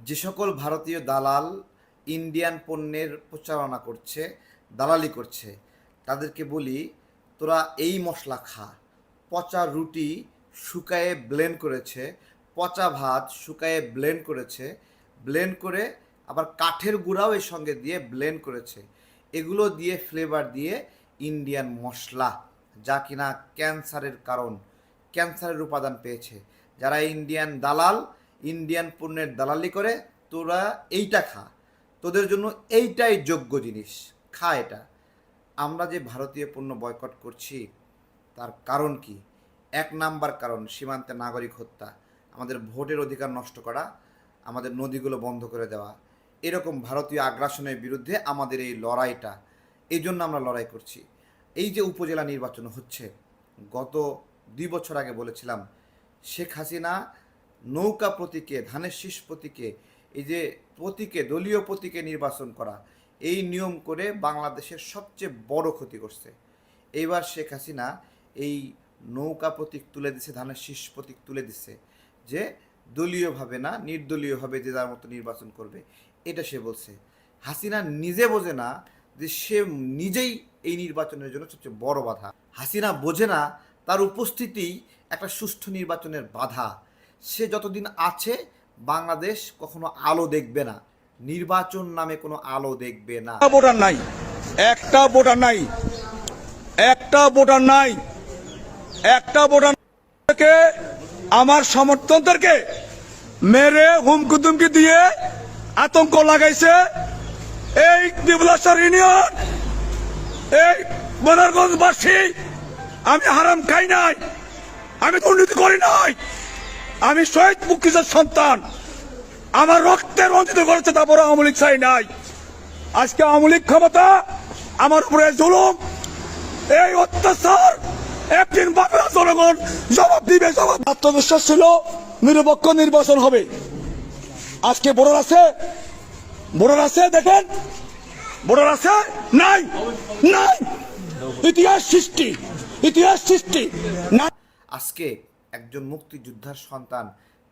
যে সকল ভারতীয় দালাল ইন্ডিয়ান পণ্যের প্রচারণা করছে, দালালি করছে, তাদেরকে বলি তোরা এই মশলা খা। পচা রুটি শুকায়ে ব্লেন্ড করেছে, পচা ভাত শুকায়ে ব্লেন্ড করেছে, ব্লেন্ড করে আবার কাঠের গুঁড়াও এর সঙ্গে দিয়ে ব্লেন্ড করেছে। এগুলো দিয়ে ফ্লেভার দিয়ে ইন্ডিয়ান মশলা, যা কিনা ক্যান্সারের কারণ, ক্যান্সারের উপাদান পেয়েছে। যারা ইন্ডিয়ান দালাল, ইন্ডিয়ান পণ্যের দালালি করে, তোরা এইটা খা। তোদের জন্য এইটাই যোগ্য জিনিস, খা এটা। আমরা যে ভারতীয় পণ্য বয়কট করছি তার কারণ কি? এক নাম্বার কারণ সীমান্তে নাগরিক হত্যা, আমাদের ভোটের অধিকার নষ্ট করা, আমাদের নদীগুলো বন্ধ করে দেওয়া। এরকম ভারতীয় আগ্রাসনের বিরুদ্ধে আমাদের এই লড়াইটা, এই জন্য আমরা লড়াই করছি। এই যে উপজেলা নির্বাচন হচ্ছে, গত 2 বছর আগে বলেছিলাম শেখ হাসিনা নৌকা প্রতীকে, ধানের শীষ প্রতীকে, এই যে প্রতীকে, দলীয় প্রতীকে নির্বাচন করা, এই নিয়ম করে বাংলাদেশের সবচেয়ে বড় ক্ষতি করছে। এইবার শেখ হাসিনা এই নৌকা প্রতীক তুলে দিছে, ধানের শীষ প্রতীক তুলে দিছে, যে দলীয়ভাবে না, নির্দলীয়ভাবে যে যার মতো নির্বাচন করবে, এটা সে বলছে। হাসিনা নিজে বোঝে না যে সে নিজেই এই নির্বাচনের জন্য সবচেয়ে বড় বাধা। হাসিনা বোঝে না তার উপস্থিতি একটা সুষ্ঠু নির্বাচনের বাধা। সে যতদিন আছে বাংলাদেশ কখনো আলো দেখবে না, নির্বাচন নামে কোনো আলো দেখবে না। ভোটার নাই, একটা ভোটার নাই, একটা ভোটার নাই, একটা ভোটার থেকে আমার সমর্থকদেরকে মেরে হুমকি তুমকি দিয়ে আতঙ্ক লাগাইছে এই দিবলাসর ইউনিয়ন, এই বদরগঞ্জবাসী। আমি হারাম খাই নাই, আমি দুর্নীতি করি নাই, আমি শহীদ মুক্তিযোদ্ধার সন্তান, আমার রক্তে রঞ্জিত করেছে, তারপরে আওয়ামী লীগ চাই নাই। আজকে আওয়ামী লীগ ক্ষমতা, আমার উপরে জুলুম, এই অত্যাচার একদিন বাংলা জনগণ জবাব দিবে। জবাব আত্মবিশ্বাস ছিল নিরপেক্ষ নির্বাচন হবে। আজকে ভোটার আছে, ভোটার আছে, দেখেন ভোটার আছে, নাই নাই, ইতিহাস সৃষ্টি, ইতিহাস সৃষ্টি না। আজকে একজন মুক্তিযোদ্ধার সন্তান,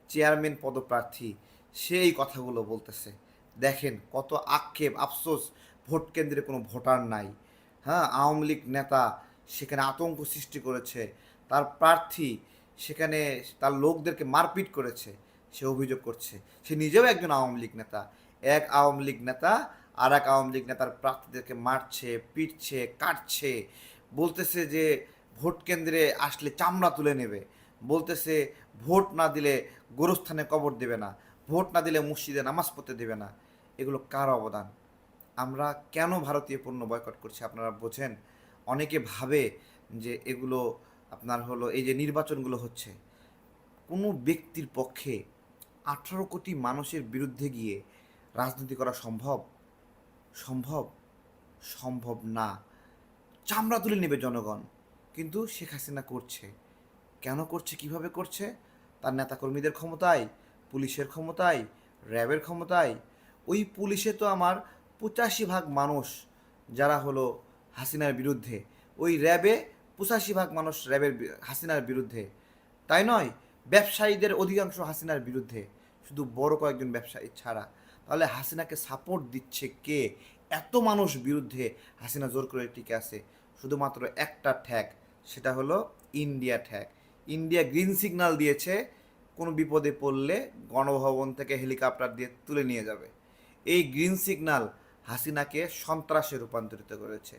চেয়ারম্যান পদপ্রার্থী, সে এই কথাগুলো বলতেছে। দেখেন কত আক্ষেপ, আফসোস, ভোট কেন্দ্রে কোনো ভোটার নাই। হ্যাঁ, আওয়ামী লীগ নেতা সেখানে আতঙ্ক সৃষ্টি করেছে, তার প্রার্থী সেখানে তার লোকদেরকে মারপিট করেছে, সে অভিযোগ করছে। সে নিজেও একজন আওয়ামী লীগ নেতা। এক আওয়ামী লীগ নেতা আর এক আওয়ামী লীগ নেতার প্রার্থীদেরকে মারছে, পিটছে, কাটছে, বলতেছে যে ভোট কেন্দ্রে আসলে চামড়া তুলে নেবে, বলতেছে ভোট না দিলে গোরস্থানে কবর দেবে না, ভোট না দিলে মসজিদে নামাজ পড়তে দেবে না। এগুলো কার অবদান? আমরা কেন ভারতীয় পণ্য বয়কট করছি আপনারা বোঝেন? অনেকে ভাবে যে এগুলো আপনার হলো, এই যে নির্বাচনগুলো হচ্ছে, কোনো ব্যক্তির পক্ষে 18 কোটি মানুষের বিরুদ্ধে গিয়ে রাজনীতি করা সম্ভব? সম্ভব? সম্ভব না। চামড়া তুলে নেবে জনগণ। কিন্তু শেখ হাসিনা করছে। কেন করছে, কিভাবে করছে? তার নেতাকর্মীদের ক্ষমতায়, পুলিশের ক্ষমতায়, র্যাবের ক্ষমতায়। ওই পুলিশে তো আমার 85% মানুষ যারা হলো হাসিনার বিরুদ্ধে, ওই র্যাবে 85% মানুষ হাসিনার বিরুদ্ধে। তাই নয়, ব্যবসায়ীদের অধিকাংশ হাসিনার বিরুদ্ধে, শুধু বড় কয়েকজন ব্যবসায়ী ছাড়া। তাহলে হাসিনাকে সাপোর্ট দিচ্ছে কে? এত মানুষ বিরুদ্ধে হাসিনা জোর করে টিকে আছে শুধুমাত্র একটা ঠ্যাক, সেটা হলো ইন্ডিয়া ঠ্যাক। ইন্ডিয়া গ্রিন সিগন্যাল দিয়েছে কোনো বিপদে পড়লে গণভবন থেকে হেলিকপ্টার দিয়ে তুলে নিয়ে যাবে। এই গ্রিন সিগন্যাল হাসিনাকে সন্ত্রাসে রূপান্তরিত করেছে।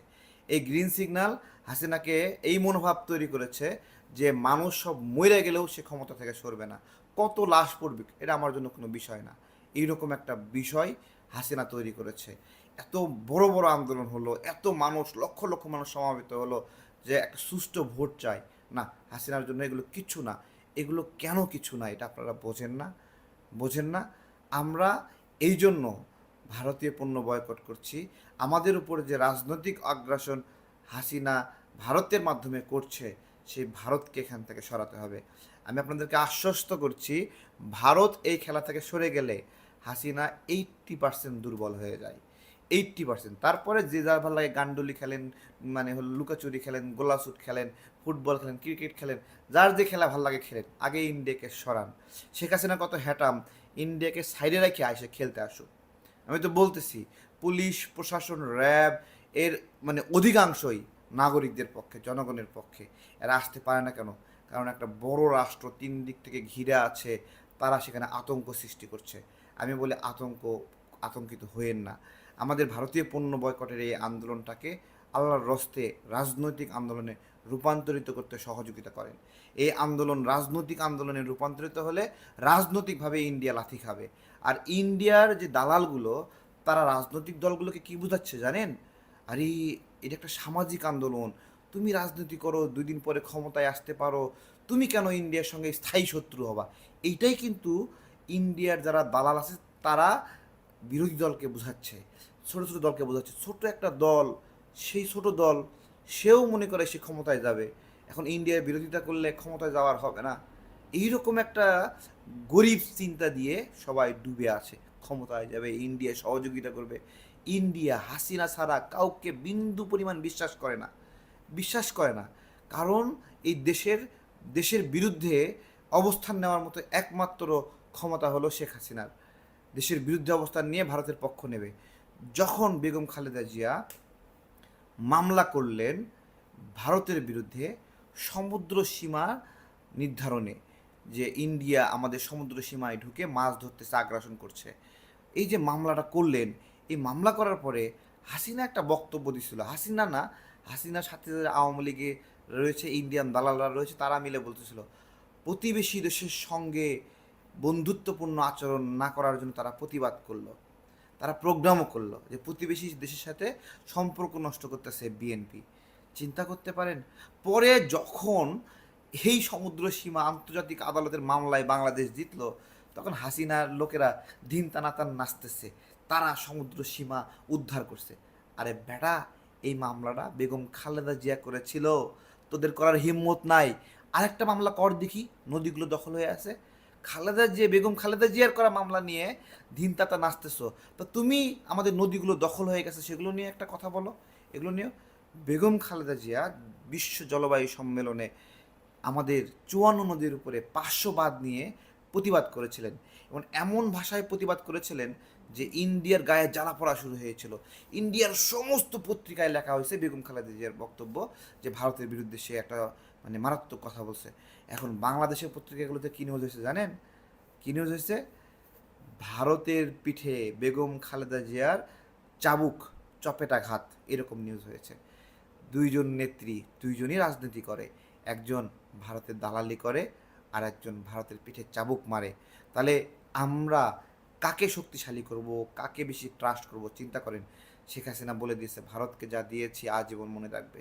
এই গ্রিন সিগন্যাল হাসিনাকে এই মনোভাব তৈরি করেছে যে মানুষ সব মরে গেলেও সে ক্ষমতা থেকে সরবে না, কত লাশ পড়বে এটা আমার জন্য কোনো বিষয় না, এইরকম একটা বিষয় হাসিনা তৈরি করেছে। এত বড় বড় আন্দোলন হলো, এত মানুষ, লক্ষ লক্ষ মানুষ সমাবেত হলো যে একটা সুষ্ঠু ভোট চাই। না, হাসিনার জন্য এগুলো কিছু না। এগুলো কেন কিছু না এটা আপনারা বোঝেন না, বোঝেন না। আমরা এই জন্য ভারতীয় পণ্য বয়কট করছি। আমাদের উপরে যে রাজনৈতিক আগ্রাসন হাসিনা ভারতের মাধ্যমে করছে, সেই ভারতকে এখান থেকে সরাতে হবে। আমি আপনাদেরকে আশ্বস্ত করছি, ভারত এই খেলা থেকে সরে গেলে হাসিনা 80% দুর্বল হয়ে যায়, 80%। তারপরে যে যার ভালো লাগে গান্ডুলি খেলেন, মানে হলো লুকাচুরি খেলেন, গোলাশুট খেলেন, ফুটবল খেলেন, ক্রিকেট খেলেন, যার যে খেলা ভালো লাগে খেলেন, আগে ইন্ডিয়াকে সরান। শেখ হাসিনা কত হ্যাটাম, ইন্ডিয়াকে সাইডে রেখে আসে খেলতে আসুক। আমি তো বলতেছি পুলিশ প্রশাসন র্যাব এর মানে অধিকাংশই নাগরিকদের পক্ষে, জনগণের পক্ষে। এরা আসতে পারে না কেন? কারণ একটা বড় রাষ্ট্র 3 দিক থেকে ঘিরে আছে, তারা সেখানে আতঙ্ক সৃষ্টি করছে। আমি বলি আতঙ্কিত হয়েন না। আমাদের ভারতীয় পণ্য বয়কটের এই আন্দোলনটাকে আল্লাহর রস্তে রাজনৈতিক আন্দোলনে রূপান্তরিত করতে সহযোগিতা করেন। এই আন্দোলন রাজনৈতিক আন্দোলনে রূপান্তরিত হলে রাজনৈতিকভাবে ইন্ডিয়া লাথি খাবে। আর ইন্ডিয়ার যে দালালগুলো, তারা রাজনৈতিক দলগুলোকে কি বোঝাচ্ছে জানেন? আরে এটা একটা সামাজিক আন্দোলন, তুমি রাজনীতি করো, 2 দিন পরে ক্ষমতায় আসতে পারো, তুমি কেন ইন্ডিয়ার সঙ্গে স্থায়ী শত্রু হবা? এইটাই কিন্তু ইন্ডিয়ার যারা দালাল আছে তারা বিরোধী দলকে বোঝাচ্ছে, ছোটো ছোটো দলকে বোঝাচ্ছে। ছোট একটা দল, সেই ছোট দল সেও মনে করে সে ক্ষমতায় যাবে। এখন ইন্ডিয়ার বিরোধিতা করলে ক্ষমতায় যাওয়ার হবে না। এইরকম একটা গরিব চিন্তা দিয়ে সবাই ডুবে আছে। ক্ষমতায় যাবে, ইন্ডিয়া সহযোগিতা করবে। ইন্ডিয়া হাসিনা ছাড়া কাউকে বিন্দু পরিমাণ বিশ্বাস করে না। কারণ এই দেশের বিরুদ্ধে অবস্থান নেওয়ার মতো একমাত্র ক্ষমতা হলো শেখ হাসিনার। দেশের বিরুদ্ধে অবস্থান নিয়ে ভারতের পক্ষ নেবে। যখন বেগম খালেদা জিয়া মামলা করলেন ভারতের বিরুদ্ধে সমুদ্র সীমা নির্ধারণে, যে ইন্ডিয়া আমাদের সমুদ্র সীমায় ঢুকে মাছ ধরতেছে, আগ্রাসন করছে, এই যে মামলাটা করলেন, এই মামলা করার পরে হাসিনা একটা বক্তব্য দিছিল। হাসিনার সাথে যারা আওয়ামী লীগে রয়েছে, ইন্ডিয়ান দালালরা রয়েছে, তারা মিলে বলতেছিল প্রতিবেশী দেশের সঙ্গে বন্ধুত্বপূর্ণ আচরণ না করার জন্য তারা প্রতিবাদ করলো। তারা প্রোগ্রামও করলো যে প্রতিবেশী দেশের সাথে সম্পর্ক নষ্ট করতেছে বিএনপি। চিন্তা করতে পারেন? পরে যখন এই সমুদ্র সীমা আন্তর্জাতিক আদালতের মামলায় বাংলাদেশ জিতলো, তখন হাসিনার লোকেরা দিন টানাতান নাচতেছে, তারা সমুদ্র সীমা উদ্ধার করছে। আরে বেটা, এই মামলাটা বেগম খালেদা জিয়া করেছিল, তোদের করার হিম্মত নাই। আরেকটা মামলা কর দেখি, নদীগুলো দখল হয়ে আছে। বেগম খালেদা জিয়ার করা মামলা নিয়ে দিন তাতা নাচতেছো, তো তুমি আমাদের নদীগুলো দখল হয়ে গেছে সেগুলো নিয়ে একটা কথা বলো। এগুলো নিয়ে বেগম খালেদা জিয়া বিশ্ব জলবায়ু সম্মেলনে আমাদের 54 নদীর উপরে 500 বাঁধ নিয়ে প্রতিবাদ করেছিলেন, এবং এমন ভাষায় প্রতিবাদ করেছিলেন যে ইন্ডিয়ার গায়ে জ্বালা পড়া শুরু হয়েছিল। ইন্ডিয়ার সমস্ত পত্রিকায় লেখা হয়েছে বেগম খালেদা জিয়ার বক্তব্য, যে ভারতের বিরুদ্ধে সে একটা মানে মারাত্মক কথা বলছে। এখন বাংলাদেশের পত্রিকাগুলোতে কী নিউজ হয়েছে জানেন? কী নিউজ হয়েছে? ভারতের পিঠে বেগম খালেদা জিয়ার চাবুক, চপেটাঘাত, এরকম নিউজ হয়েছে। দুইজন নেত্রী, দুইজনই রাজনীতি করে, একজন ভারতের দালালি করে আর একজন ভারতের পিঠে চাবুক মারে। তাহলে আমরা কাকে শক্তিশালী করব, কাকে বেশি ট্রাস্ট করব? চিন্তা করেন। শেখ হাসিনা বলে দিয়েছে, ভারতকে যা দিয়েছি আজীবন মনে রাখবে।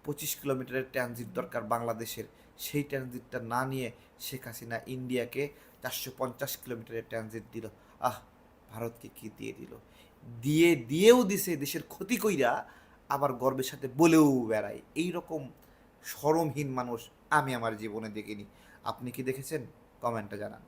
25 কিলোমিটারের ট্রানজিট দরকার বাংলাদেশের, সেই ট্রানজিটটা না নিয়ে শেখ হাসিনা ইন্ডিয়াকে 450 কিলোমিটারের ট্রানজিট দিল। ভারতকে কি দিয়ে দিল? দিয়েও দিছে দেশের ক্ষতি কইরা, আবার গর্বের সাথে বলেও বেড়ায়। এই রকম শরমহীন মানুষ আমি আমার জীবনে দেখিনি। আপনি কি দেখেছেন? কমেন্টে জানান।